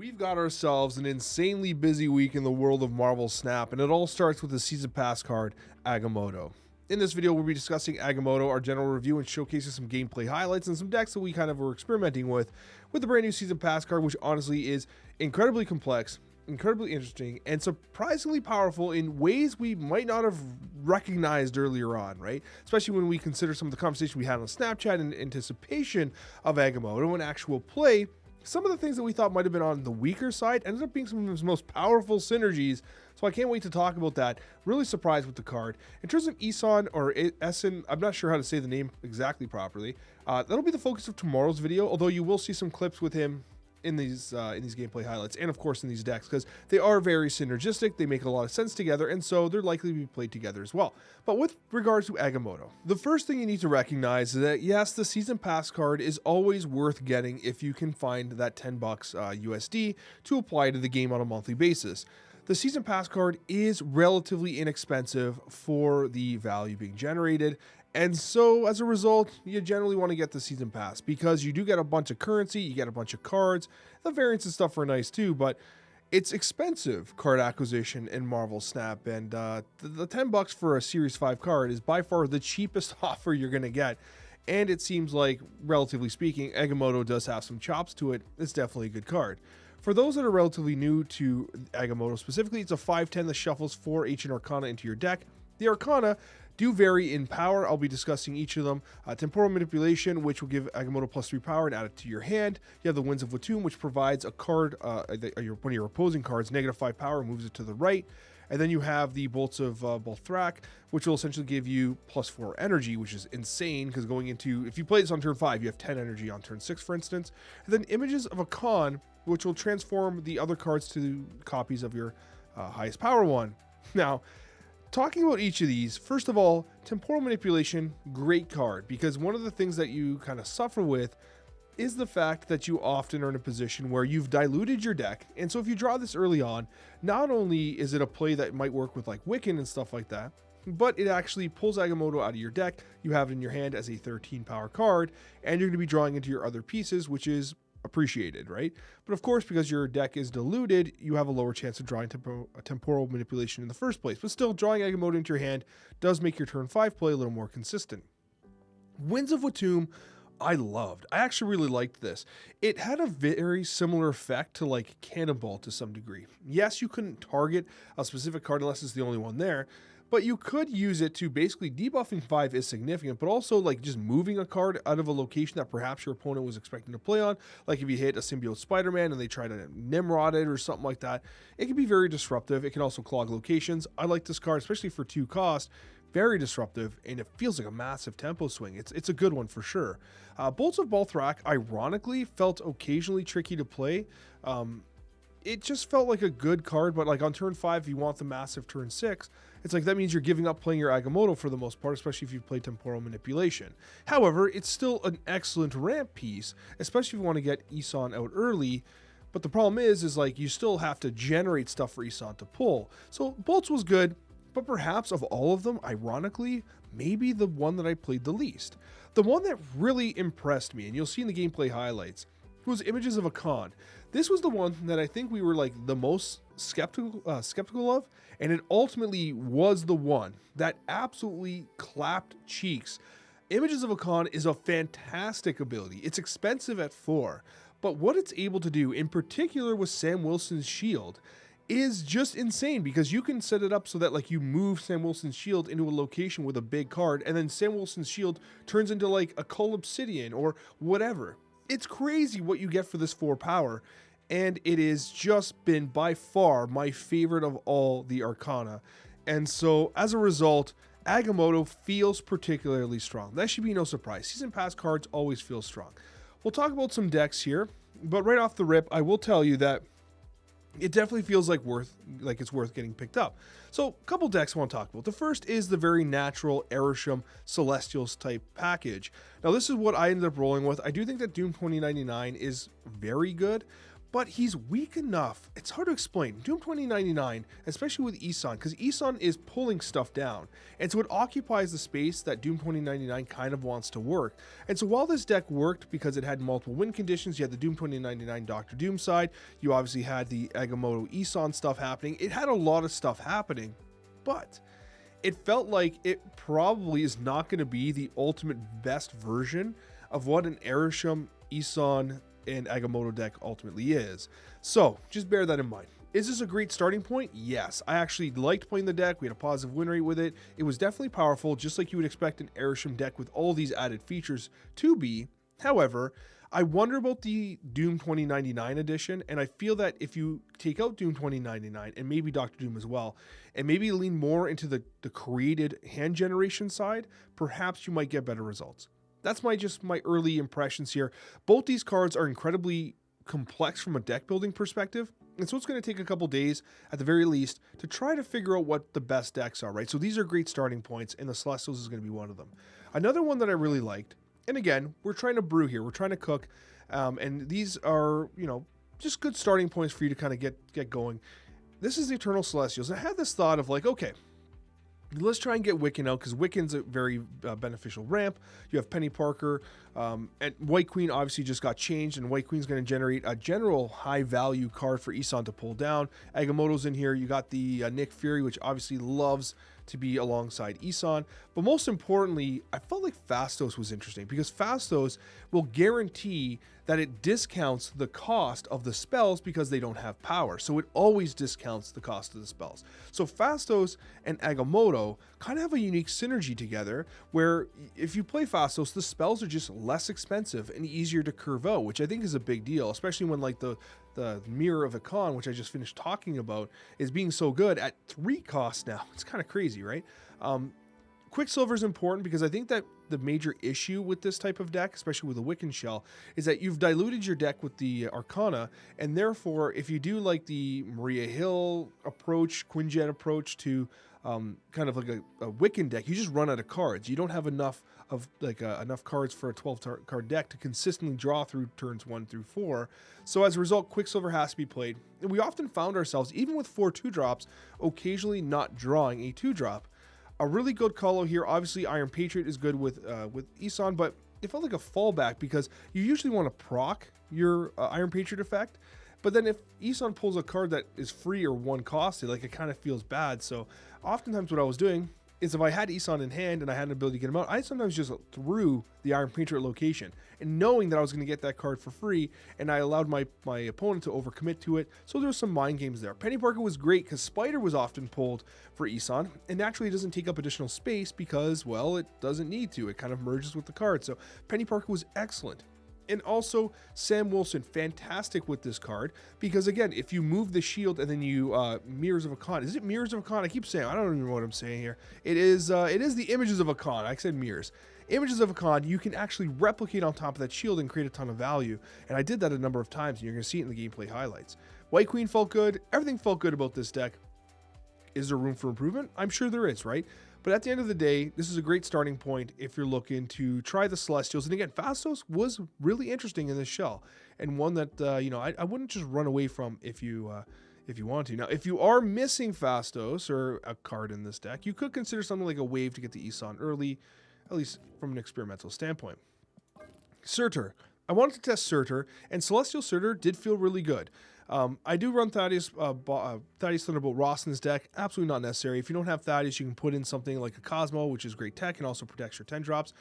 We've got ourselves an insanely busy week in the world of Marvel Snap, and it all starts with the Season Pass card, Agamotto. In this video, we'll be discussing Agamotto, our general review, and showcasing some gameplay highlights and some decks that we kind of were experimenting with the brand new Season Pass card, which honestly is incredibly complex, incredibly interesting, and surprisingly powerful in ways we might not have recognized earlier on, right? Especially when we consider some of the conversation we had on Snapchat in anticipation of Agamotto and actual play. Some of the things that we thought might have been on the weaker side ended up being some of his most powerful synergies, so I can't wait to talk about that. Really surprised with the card. In terms of Isan or Essen, I'm not sure how to say the name exactly properly. That'll be the focus of tomorrow's video, although you will see some clips with him in these gameplay highlights, and of course in these decks, because they are very synergistic, they make a lot of sense together, and so they're likely to be played together as well. But with regards to Agamotto, the first thing you need to recognize is that yes, the Season Pass card is always worth getting if you can find that $10 USD to apply to the game on a monthly basis. The Season Pass card is relatively inexpensive for the value being generated, and so as a result, you generally want to get the Season Pass because you do get a bunch of currency, you get a bunch of cards, the variants and stuff are nice too, but it's expensive card acquisition in Marvel Snap, and the $10 for a Series 5 card is by far the cheapest offer you're going to get. And it seems like, relatively speaking, Agamotto does have some chops to it. It's definitely a good card. For those that are relatively new to Agamotto specifically, it's a 5/10 that shuffles 4 Ancient Arcana into your deck. The Arcana do vary in power. I'll be discussing each of them. Temporal Manipulation, which will give Agamotto +3 power and add it to your hand. You have the Winds of Watum, which provides a card, one of your opposing cards, -5 power, moves it to the right. And then you have the Bolts of Bolthrak, which will essentially give you +4 energy, which is insane, because going into, if you play this on turn 5, you have 10 energy on turn 6, for instance. And then Images of a Khan, which will transform the other cards to copies of your highest power one. Now, talking about each of these, first of all, Temporal Manipulation, great card, because one of the things that you kind of suffer with is the fact that you often are in a position where you've diluted your deck, and so if you draw this early on, not only is it a play that might work with like Wiccan and stuff like that, but it actually pulls Agamotto out of your deck, you have it in your hand as a 13 power card, and you're going to be drawing into your other pieces, which is appreciated, right? But of course, because your deck is diluted, you have a lower chance of drawing Temporal Manipulation in the first place, but still, drawing Agamotto into your hand does make your turn 5 play a little more consistent. Winds of Watum, I loved. I actually really liked this. It had a very similar effect to like Cannonball to some degree. Yes, you couldn't target a specific card unless it's the only one there, but you could use it to basically debuffing 5 is significant, but also like just moving a card out of a location that perhaps your opponent was expecting to play on. Like if you hit a Symbiote Spider-Man and they try to Nimrod it or something like that, it can be very disruptive. It can also clog locations. I like this card, especially for 2 cost. Very disruptive, and it feels like a massive tempo swing. It's a good one for sure. Bolts of Bolthrak, ironically, felt occasionally tricky to play. It just felt like a good card, but like on turn 5, if you want the massive turn 6, it's like that means you're giving up playing your Agamotto for the most part, especially if you play Temporal Manipulation. However, it's still an excellent ramp piece, especially if you want to get Isan out early. But the problem is like you still have to generate stuff for Isan to pull. So Bolts was good, but perhaps of all of them, ironically, maybe the one that I played the least. The one that really impressed me, and you'll see in the gameplay highlights, was Images of a Khan. This was the one that I think we were like the most skeptical of, and it ultimately was the one that absolutely clapped cheeks. Images of a Khan is a fantastic ability. It's expensive at 4, but what it's able to do, in particular with Sam Wilson's shield, is just insane, because you can set it up so that like you move Sam Wilson's shield into a location with a big card, and then Sam Wilson's shield turns into like a Cull Obsidian or whatever. It's crazy what you get for this 4 power, and it has just been by far my favorite of all the Arcana. And so as a result, Agamotto feels particularly strong. That should be no surprise. Season Pass cards always feel strong. We'll talk about some decks here, but right off the rip, I will tell you that it definitely feels like it's worth getting picked up. So a couple decks I want to talk about. The first is the very natural Arishem Celestials type package. Now this is what I ended up rolling with. I do think that Doom 2099 is very good, but he's weak enough. It's hard to explain. Doom 2099, especially with Isan, because Isan is pulling stuff down. And so it occupies the space that Doom 2099 kind of wants to work. And so while this deck worked because it had multiple win conditions, you had the Doom 2099 Dr. Doom side, you obviously had the Agamotto Isan stuff happening. It had a lot of stuff happening, but it felt like it probably is not going to be the ultimate best version of what an Arishem, Isan, and Agamotto deck ultimately is. So just bear that in mind. Is this a great starting point? Yes. I actually liked playing the deck. We had a positive win rate with it. It was definitely powerful, just like you would expect an Arishem deck with all these added features to be. However, I wonder about the Doom 2099 edition, and I feel that if you take out Doom 2099 and maybe Dr. Doom as well, and maybe lean more into the created hand generation side, perhaps you might get better results. That's my early impressions here. Both these cards are incredibly complex from a deck building perspective, and so it's going to take a couple days at the very least to try to figure out what the best decks are, right? So these are great starting points, and the Celestials is going to be one of them. Another one that I really liked, and again, we're trying to brew here, we're trying to cook, and these are, just good starting points for you to kind of get going. This is the Eternal Celestials. I had this thought of like, okay, let's try and get Wiccan out, because Wiccan's a very beneficial ramp. You have Penny Parker, and White Queen obviously just got changed, and White Queen's going to generate a general high-value card for Isan to pull down. Agamotto's in here. You got the Nick Fury, which obviously loves to be alongside Isan. But most importantly, I felt like Phastos was interesting, because Phastos will guarantee that it discounts the cost of the spells because they don't have power. So it always discounts the cost of the spells. So Phastos and Agamotto kind of have a unique synergy together, where if you play Phastos, the spells are just less expensive and easier to curve out, which I think is a big deal, especially when like the Mirror of Akan, which I just finished talking about, is being so good at 3 costs now. It's kind of crazy, right? Quicksilver is important because I think that the major issue with this type of deck, especially with the Wiccan Shell, is that you've diluted your deck with the Arcana, and therefore, if you do like the Maria Hill approach, Quinjet approach to kind of like a Wiccan deck, you just run out of cards. You don't have enough of enough cards for a 12 card deck to consistently draw through turns 1 through 4. So as a result, Quicksilver has to be played. And we often found ourselves, even with 4 2-drops, occasionally not drawing a 2-drop. A really good call here, obviously Iron Patriot is good with Isan, but it felt like a fallback because you usually want to proc your Iron Patriot effect. But then if Isan pulls a card that is free or 1 costed, like it kind of feels bad. So oftentimes what I was doing is if I had Isan in hand and I had an ability to get him out, I sometimes just threw the Iron Patriot location, and knowing that I was going to get that card for free, and I allowed my opponent to overcommit to it. So there was some mind games there. Penny Parker was great because Spider was often pulled for Isan, and naturally it doesn't take up additional space because, well, it doesn't need to. It kind of merges with the card. So Penny Parker was excellent. And also Sam Wilson, fantastic with this card, because again, if you move the shield and then you Mirrors of Akan, is it Mirrors of Akan? I keep saying, I don't even know what I'm saying here. It is the Images of Akan. I said Mirrors. Images of Akan, you can actually replicate on top of that shield and create a ton of value. And I did that a number of times, and you're going to see it in the gameplay highlights. White Queen felt good. Everything felt good about this deck. Is there room for improvement? I'm sure there is, right? But at the end of the day, this is a great starting point if you're looking to try the Celestials. And again, Phastos was really interesting in this shell, and one that I wouldn't just run away from if you want to. Now, if you are missing Phastos or a card in this deck, you could consider something like a wave to get the Isan early, at least from an experimental standpoint. Surtur. I wanted to test Surtur, and Celestial Surtur did feel really good. I do run Thaddeus Thunderbolt Ross in this deck. Absolutely not necessary. If you don't have Thaddeus, you can put in something like a Cosmo, which is great tech and also protects your 10 drops.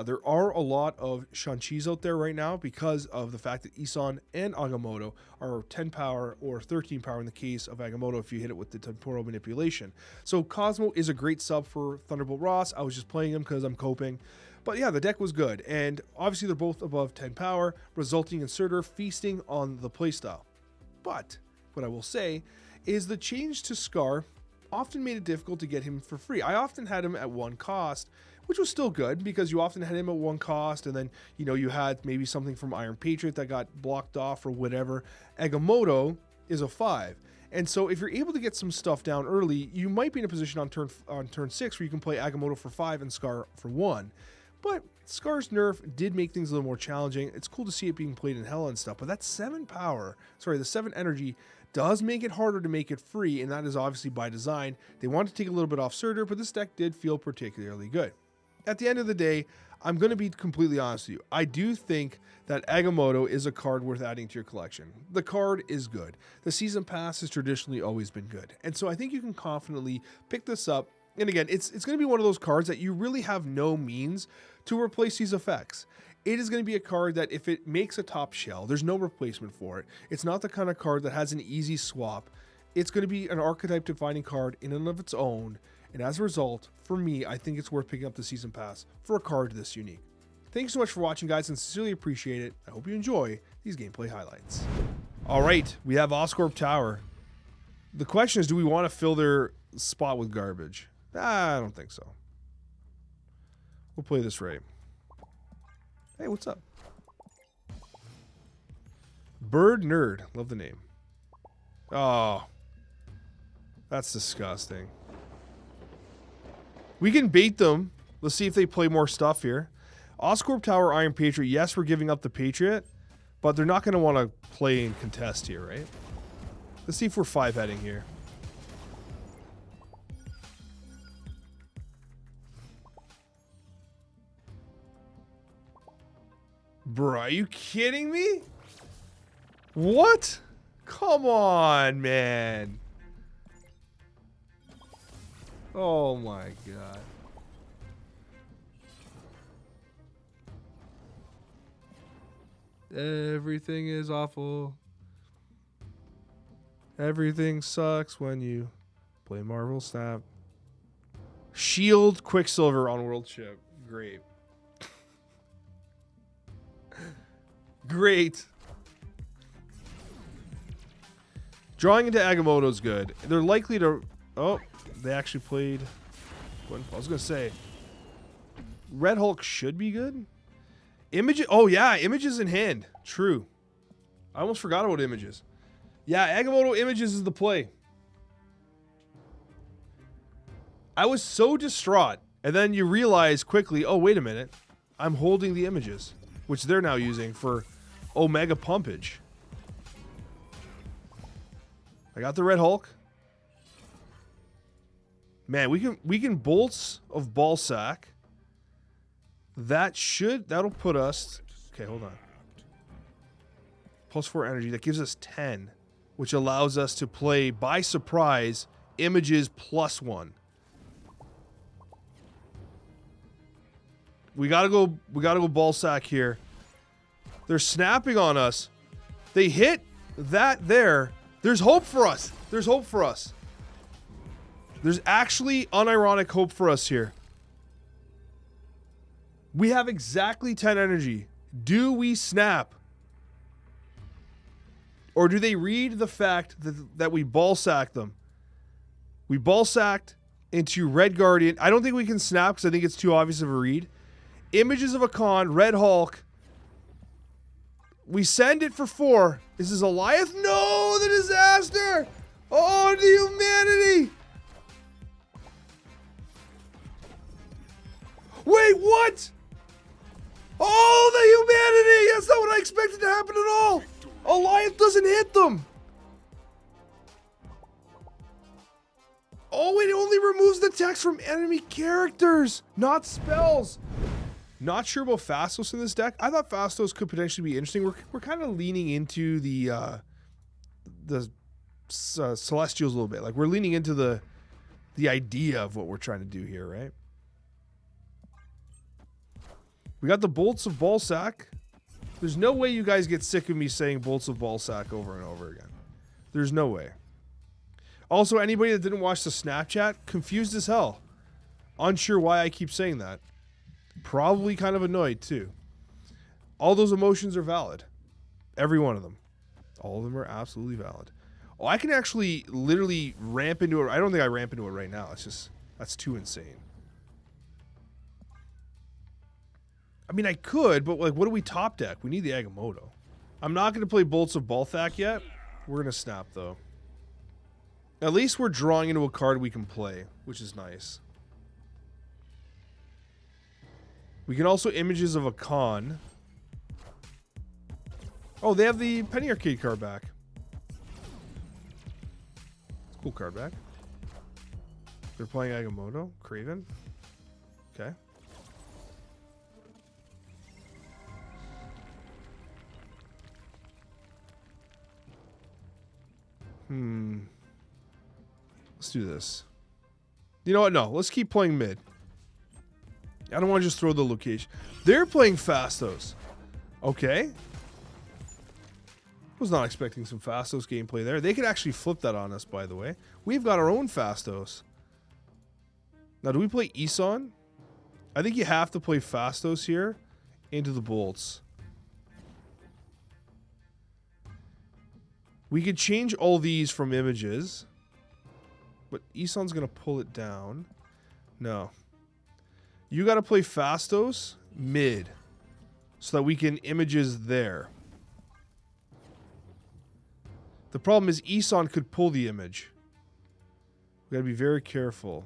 There are a lot of Shang-Chi's out there right now because of the fact that Isan and Agamotto are 10 power or 13 power in the case of Agamotto if you hit it with the temporal manipulation. So Cosmo is a great sub for Thunderbolt Ross. I was just playing him because I'm coping. But yeah, the deck was good. And obviously they're both above 10 power, resulting in Surtur feasting on the playstyle. But what I will say is the change to Scar often made it difficult to get him for free. I often had him at 1 cost, which was still good because you often had him at 1 cost, and then you had maybe something from Iron Patriot that got blocked off or whatever. Agamotto is a 5. And so if you're able to get some stuff down early, you might be in a position on turn 6 where you can play Agamotto for 5 and Scar for 1. But Scar's nerf did make things a little more challenging. It's cool to see it being played in Hell and stuff, but that 7 power, sorry, the 7 energy does make it harder to make it free, and that is obviously by design. They want to take a little bit off Surtur, but this deck did feel particularly good. At the end of the day, I'm going to be completely honest with you. I do think that Agamotto is a card worth adding to your collection. The card is good. The Season Pass has traditionally always been good. And so I think you can confidently pick this up. And again, it's going to be one of those cards that you really have no means to replace these effects. It is going to be a card that if it makes a top shell, there's no replacement for it. It's not the kind of card that has an easy swap. It's going to be an archetype defining card in and of its own. And as a result, for me, I think it's worth picking up the Season Pass for a card this unique. Thank you so much for watching, guys, and sincerely appreciate it. I hope you enjoy these gameplay highlights. All right, we have Oscorp Tower. The question is, do we want to fill their spot with garbage? I don't think so. We'll play this right. Hey, what's up? Bird Nerd. Love the name. Oh, that's disgusting. We can bait them. Let's see if they play more stuff here. Oscorp Tower, Iron Patriot. Yes, we're giving up the Patriot, but they're not going to want to play and contest here, right? Let's see if we're 5-heading here. Bro, are you kidding me? What? Come on, man. Oh my god. Everything is awful. Everything sucks when you play Marvel Snap. Shield Quicksilver on World Ship. Great. Great. Drawing into Agamotto is good. They're likely to... Oh, they actually played... I was going to say... Red Hulk should be good. Images... Oh, yeah. Images in hand. True. I almost forgot about images. Yeah, Agamotto images is the play. I was so distraught. And then you realize quickly, oh, wait a minute. I'm holding the images, which they're now using for Omega Pumpage. I got the Red Hulk. Man, we can Bolts of Ballsack. That'll put us... Okay, hold on. +4 energy. That gives us 10, which allows us to play, by surprise, images +1. We gotta go Ballsack here. They're snapping on us. They hit that there. There's hope for us. There's hope for us. There's actually unironic hope for us here. We have exactly 10 energy. Do we snap? Or do they read the fact that we Ballsacked them? We Ballsacked into Red Guardian. I don't think we can snap because I think it's too obvious of a read. Images of a Con, Red Hulk. We send it for 4. This is Goliath. No, the disaster. Oh, the humanity. Wait, what? Oh, the humanity. That's not what I expected to happen at all. Goliath doesn't hit them. Oh, it only removes the text from enemy characters, not spells. Not sure about Fastos in this deck. I thought Fastos could potentially be interesting. We're kind of leaning into the Celestials a little bit. Like, we're leaning into the idea of what we're trying to do here, right? We got the Bolts of Ballsack. There's no way you guys get sick of me saying Bolts of Ballsack over and over again. There's no way. Also, anybody that didn't watch the Snapchat, confused as hell. Unsure why I keep saying that. Probably kind of annoyed too. All those emotions are valid. Every one of them. All of them are absolutely valid. Oh, I can actually literally ramp into it. I don't think I ramp into it right now. It's just, that's too insane. I mean, I could, but like, what do we top deck? We need the Agamotto. I'm not going to play Bolts of Balthak yet. We're going to snap, though. At least we're drawing into a card we can play, which is nice. We can also images of a con. Oh, they have the Penny Arcade card back. Cool card back. They're playing Agamotto. Craven. Okay. Let's do this. You know what? No, let's keep playing mid. I don't want to just throw the location. They're playing Fastos. Okay. Was not expecting some Fastos gameplay there. They could actually flip that on us, by the way. We've got our own Fastos. Now, do we play Isan? I think you have to play Fastos here into the bolts. We could change all these from images. But Isan's going to pull it down. No. You got to play Fastos mid. So that we can images there. The problem is Isan could pull the image. We got to be very careful.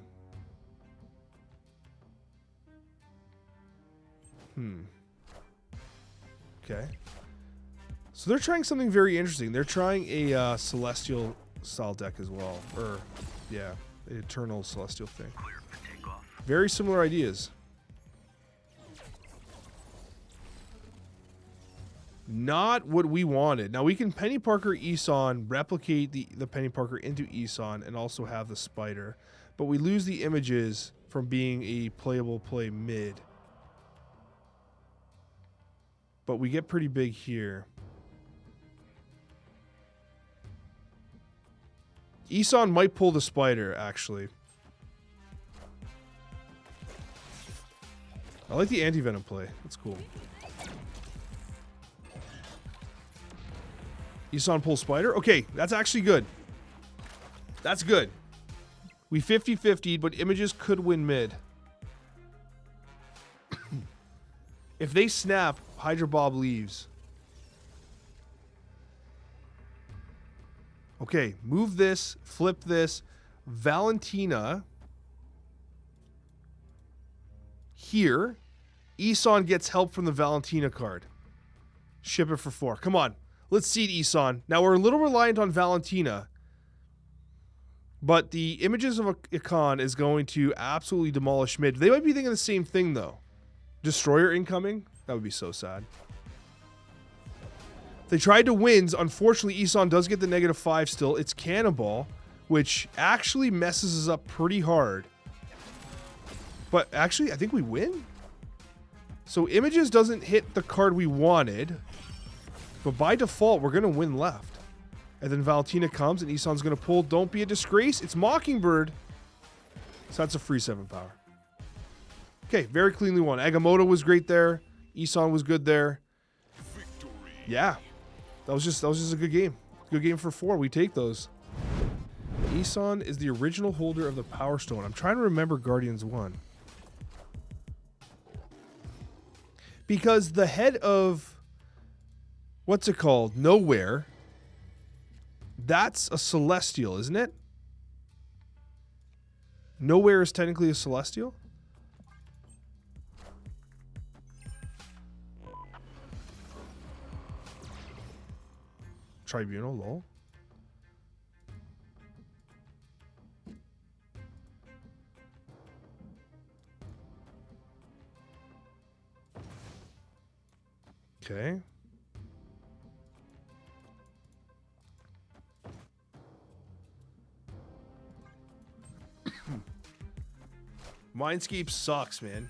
Okay. So they're trying something very interesting. They're trying a Celestial style deck as well. Or, yeah, an Eternal Celestial thing. Very similar ideas. Not what we wanted. Now we can Penny Parker Isan, replicate the Penny Parker into Isan, and also have the spider. But we lose the images from being a playable play mid. But we get pretty big here. Isan might pull the spider, actually. I like the anti-venom play. That's cool. Isan pulls spider. Okay, that's actually good. That's good. We 50-50'd, but images could win mid. If they snap, Hydra Bob leaves. Okay, move this, flip this. Valentina. Here. Isan gets help from the Valentina card. Ship it for 4. Come on. Let's seed Isan. Now, we're a little reliant on Valentina. But the images of a con is going to absolutely demolish mid. They might be thinking the same thing, though. Destroyer incoming? That would be so sad. They tried to wins. Unfortunately, Isan does get the -5 still. It's Cannonball, which actually messes us up pretty hard. But actually, I think we win. So images doesn't hit the card we wanted. But by default, we're going to win left. And then Valentina comes and Isan's going to pull. Don't be a disgrace. It's Mockingbird. So that's a free 7 power. Okay, very cleanly won. Agamotto was great there. Isan was good there. Yeah. That was just a good game. Good game for 4. We take those. Isan is the original holder of the Power Stone. I'm trying to remember Guardians 1. Because the head of... what's it called? Nowhere. That's a Celestial, isn't it? Nowhere is technically a Celestial? Tribunal, lol. Okay. Mindscape sucks, man.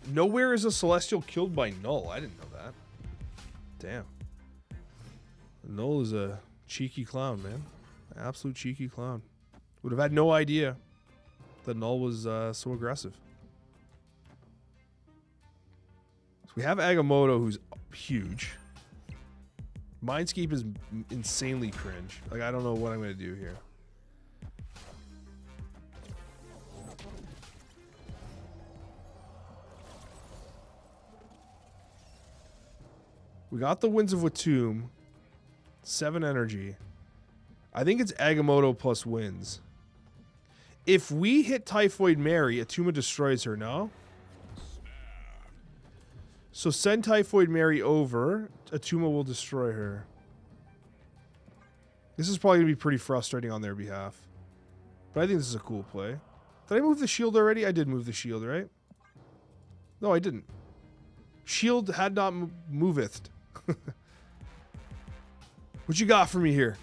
Nowhere is a Celestial killed by Null. I didn't know that. Damn. Null is a cheeky clown, man. Absolute cheeky clown. Would have had no idea that Null was so aggressive. So we have Agamotto, who's huge. Mindscape is insanely cringe. Like, I don't know what I'm going to do here. We got the Winds of Watum. 7 energy. I think it's Agamotto plus Winds. If we hit Typhoid Mary, Atuma destroys her, no? So send Typhoid Mary over. Atuma will destroy her. This is probably going to be pretty frustrating on their behalf. But I think this is a cool play. Did I move the shield already? I did move the shield, right? No, I didn't. Shield had not moveth. What you got for me here?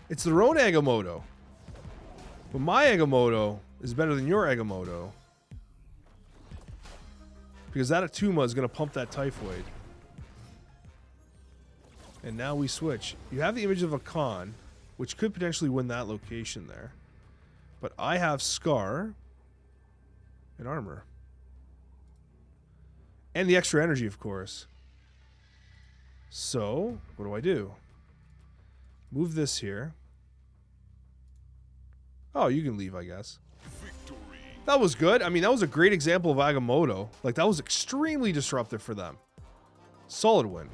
It's their own Agamotto. But my Agamotto is better than your Agamotto. Because that Atuma is going to pump that Typhoid. And now we switch. You have the image of a Khan, which could potentially win that location there. But I have Scar and armor. And the extra energy, of course. So, what do? Move this here. Oh, you can leave, I guess. Victory. That was good. I mean, that was a great example of Agamotto. Like, that was extremely disruptive for them. Solid win.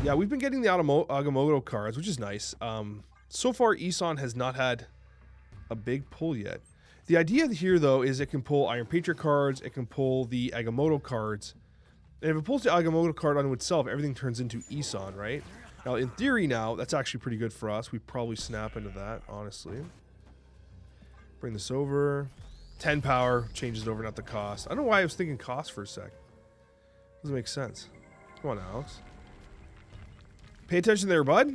Yeah, we've been getting the Agamotto cards, which is nice. So far, Isan has not had a big pull yet. The idea here, though, is it can pull Iron Patriot cards, it can pull the Agamotto cards, and if it pulls the Agamotto card onto itself, everything turns into Isan, right? Now, in theory now, that's actually pretty good for us. We probably snap into that, honestly. Bring this over. 10 power, changes it over, not the cost. I don't know why I was thinking cost for a sec. Doesn't make sense. Come on, Alex. Pay attention there, bud.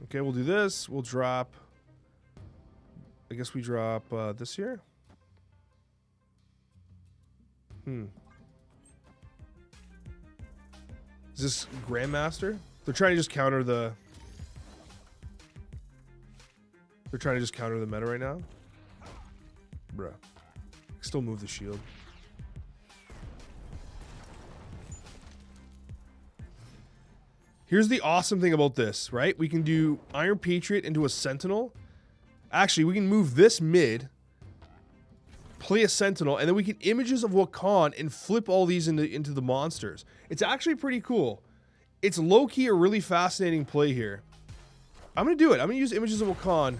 Okay, we'll do this. We'll drop... I guess we drop this here. Is this Grandmaster? They're trying to just counter the... They're trying to just counter the meta right now? Bruh. Still move the shield. Here's the awesome thing about this, right? We can do Iron Patriot into a Sentinel. Actually, we can move this mid, play a Sentinel, and then we get images of Wakan and flip all these into the monsters. It's actually pretty cool. It's low-key a really fascinating play here. I'm going to do it. I'm going to use images of Wakan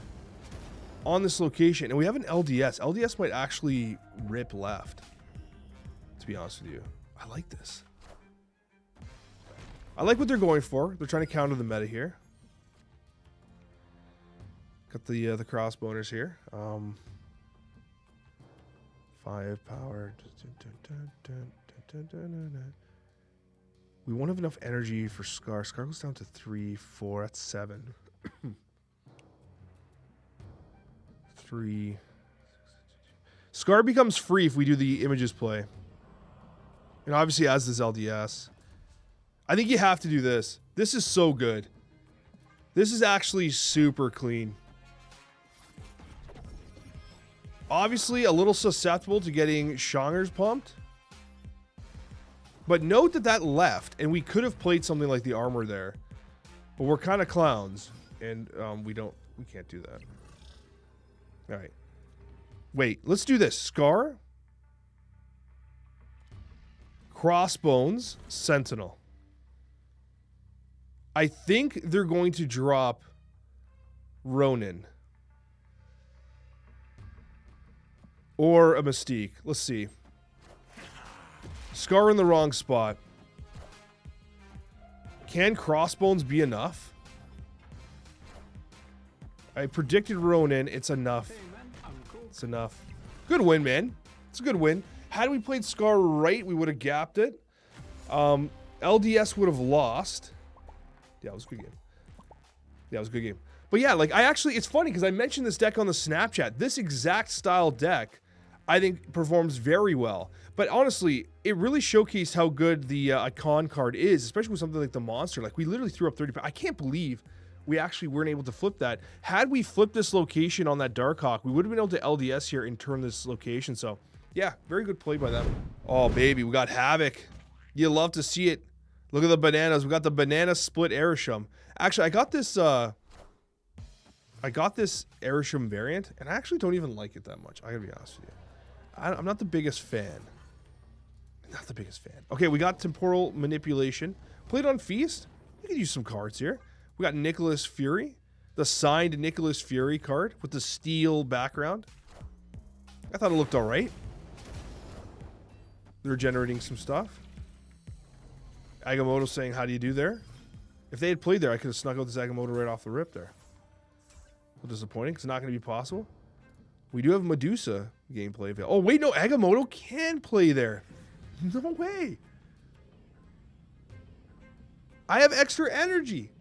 on this location. And we have an LDS. LDS might actually rip left, to be honest with you. I like this. I like what they're going for. They're trying to counter the meta here. Got the crossboners here. 5 power. We won't have enough energy for Scar. Scar goes down to 3, 4. That's 7. 3. Scar becomes free if we do the images play. And obviously as this LDS. I think you have to do this. This is so good. This is actually super clean. Obviously a little susceptible to getting Shangers pumped. But note that left, and we could have played something like the armor there. But we're kind of clowns, and we can't do that. All right. Wait, let's do this. Scar. Crossbones. Sentinel. I think they're going to drop Ronin. Or a Mystique. Let's see. Scar in the wrong spot. Can Crossbones be enough? I predicted Ronin. It's enough. It's enough. Good win, man. It's a good win. Had we played Scar right, we would have gapped it. LDS would have lost. Yeah, it was a good game. Yeah, it was a good game. But yeah, like it's funny because I mentioned this deck on the Snapchat. This exact style deck, I think, performs very well. But honestly, it really showcased how good the Icon card is, especially with something like the Monster. Like, we literally threw up 30. I can't believe we actually weren't able to flip that. Had we flipped this location on that Darkhawk, we would have been able to LDS here and turn this location. So, yeah, very good play by them. Oh, baby, we got Havoc. You love to see it. Look at the bananas. We got the banana split Arishem. Actually, I got this Arishem variant, and I actually don't even like it that much. I gotta be honest with you. I'm not the biggest fan. Not the biggest fan. Okay, we got Temporal Manipulation. Played on Feast. We could use some cards here. We got Nicholas Fury. The signed Nicholas Fury card with the steel background. I thought it looked all right. They're generating some stuff. Agamotto saying, how do you do there? If they had played there, I could have snuck out this Agamotto right off the rip there. A little disappointing. It's not going to be possible. We do have Medusa gameplay available. Oh, wait, no. Agamotto can play there. No way. I have extra energy.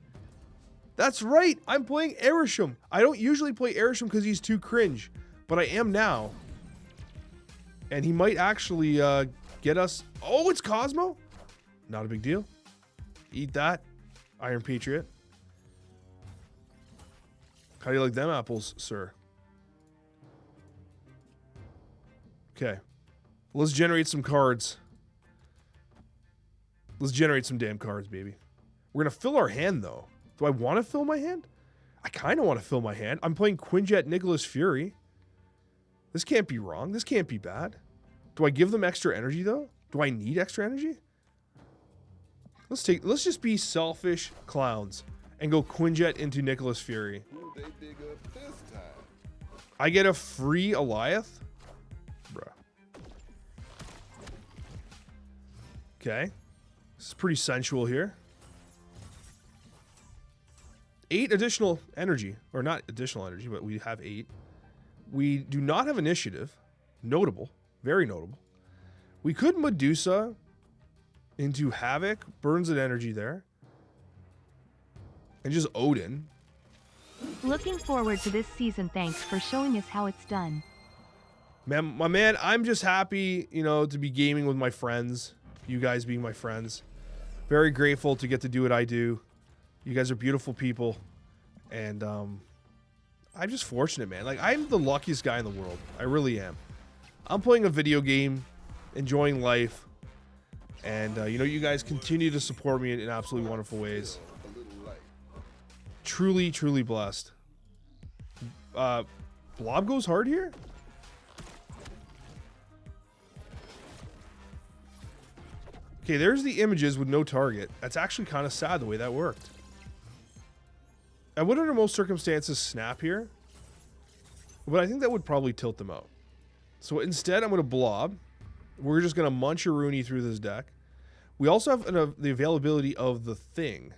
That's right. I'm playing Arishem. I don't usually play Arishem because he's too cringe. But I am now. And he might actually get us... Oh, it's Cosmo? Not a big deal. Eat that. Iron Patriot. How do you like them apples, sir? Okay. Let's generate some cards. Let's generate some damn cards, baby. We're going to fill our hand, though. Do I want to fill my hand? I kind of want to fill my hand. I'm playing Quinjet Nicholas Fury. This can't be wrong. This can't be bad. Do I give them extra energy, though? Do I need extra energy? Let's just be selfish clowns and go Quinjet into Nicholas Fury. I get a free Eliath? Bruh. Okay. This is pretty sensual here. 8 additional energy. Or not additional energy, but we have 8. We do not have initiative. Notable. Very notable. We could Medusa into Havoc. Burns an energy there. And just Odin. Looking forward to this season. Thanks for showing us how it's done. Man, my man, I'm just happy, you know, to be gaming with my friends. You guys being my friends. Very grateful to get to do what I do. You guys are beautiful people. And I'm just fortunate, man. Like, I'm the luckiest guy in the world. I really am. I'm playing a video game, enjoying life. And, you know, you guys continue to support me in absolutely wonderful ways. Truly, truly blessed. Blob goes hard here? Okay, there's the images with no target. That's actually kind of sad the way that worked. I would under most circumstances snap here. But I think that would probably tilt them out. So instead, I'm going to blob. We're just going to munch a Rooney through this deck. We also have the availability of the thing.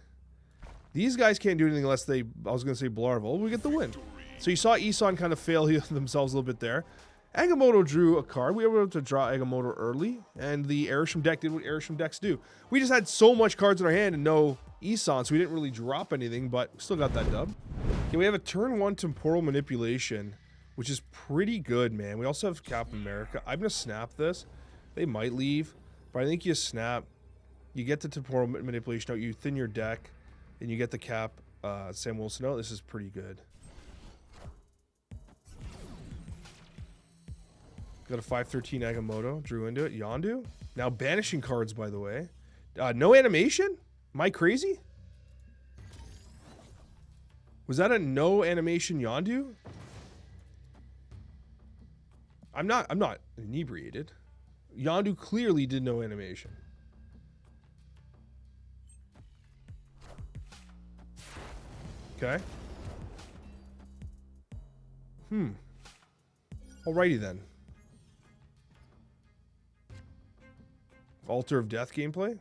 These guys can't do anything unless they, I was going to say Blarvel. We get the win. So you saw Isan kind of fail themselves a little bit there. Agamotto drew a card. We were able to draw Agamotto early. And the Arishem deck did what Arishem decks do. We just had so much cards in our hand and no Isan, so we didn't really drop anything, but we still got that dub. Okay, we have a turn 1 temporal manipulation, which is pretty good, man. We also have Captain America. I'm going to snap this. They might leave, but I think you snap. You get the temporal manipulation out. You thin your deck, and you get the Cap Sam Wilson out. This is pretty good. Got a 5/13 Agamotto. Drew into it. Yondu. Now banishing cards, by the way. No animation? Am I crazy? Was that a no animation Yondu? I'm not inebriated. Yondu clearly did no animation. Okay. Alrighty then. Altar of Death gameplay?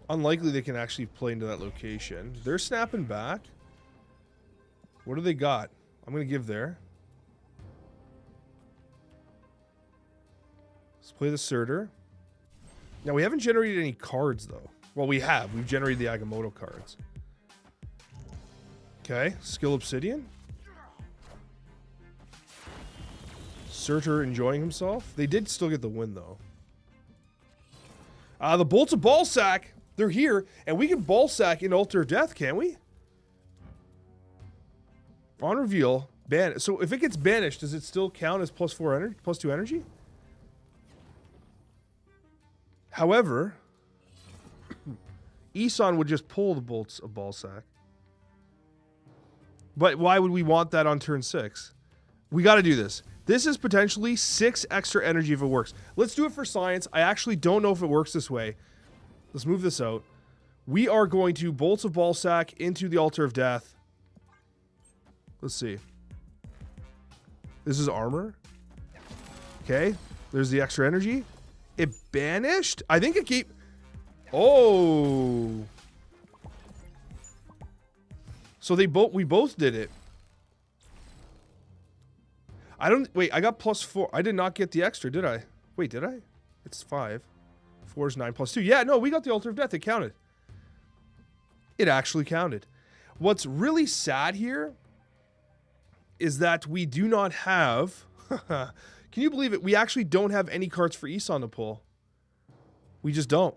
Unlikely they can actually play into that location. They're snapping back. What do they got? I'm going to give there. Let's play the Surtur. Now, we haven't generated any cards, though. Well, we have. We've generated the Agamotto cards. Okay. Skill Obsidian. Surtur enjoying himself. They did still get the win, though. The Bolts of Ballsack. They're here, and we can Ballsack in Altar of Death, can't we? On reveal, ban. So if it gets banished, does it still count as +4 energy, +2 energy? However, Isan would just pull the Bolts of Ballsack. But why would we want that on turn 6? We got to do this. This is potentially 6 extra energy if it works. Let's do it for science. I actually don't know if it works this way. Let's move this out. We are going to Bolts of Ballsack into the Altar of Death. Let's see. This is armor. Okay. There's the extra energy. It banished? I think it keep... Oh. So we both did it. Wait, I got +4. I did not get the extra, did I? Wait, did I? It's 5. 4 is 9 +2. Yeah, no, we got the Altar of Death. It counted. It actually counted. What's really sad here is that we do not have... Can you believe it? We actually don't have any cards for Isan to pull. We just don't.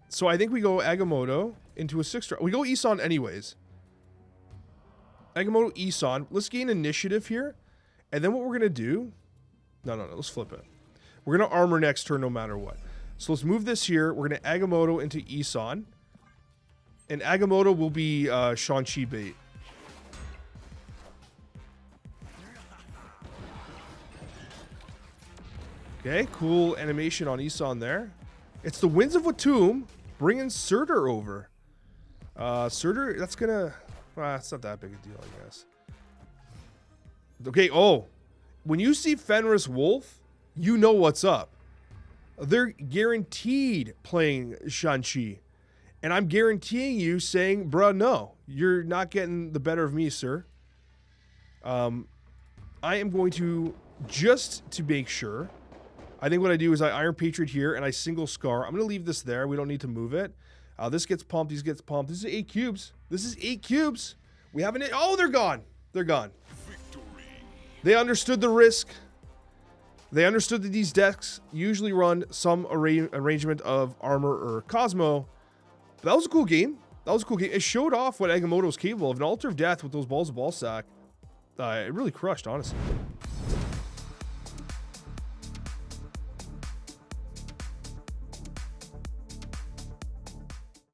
So I think we go Agamotto into a 6-star. We go Isan anyways. Agamotto, Isan. Let's gain initiative here. And then what we're going to do... No. Let's flip it. We're going to armor next turn no matter what. So let's move this here. We're going to Agamotto into Isan. And Agamotto will be Shang-Chi bait. Okay, cool animation on Isan there. It's the Winds of Watum bringing Surtur over. Surtur, that's gonna... it's not that big a deal, I guess. Okay, oh. When you see Fenris Wolf, you know what's up. They're guaranteed playing Shang-Chi. And I'm guaranteeing you saying, bruh, no. You're not getting the better of me, sir. I am going to, just to make sure... I think what I do is I Iron Patriot here and I single Scar. I'm going to leave this there. We don't need to move it. This gets pumped. These gets pumped. This is 8 cubes. This is 8 cubes. We haven't... Oh, they're gone. They're gone. Victory. They understood the risk. They understood that these decks usually run some arrangement of armor or Cosmo. But that was a cool game. That was a cool game. It showed off what Agamotto was capable of. An Altar of Death with those balls of ball sack. It really crushed, honestly.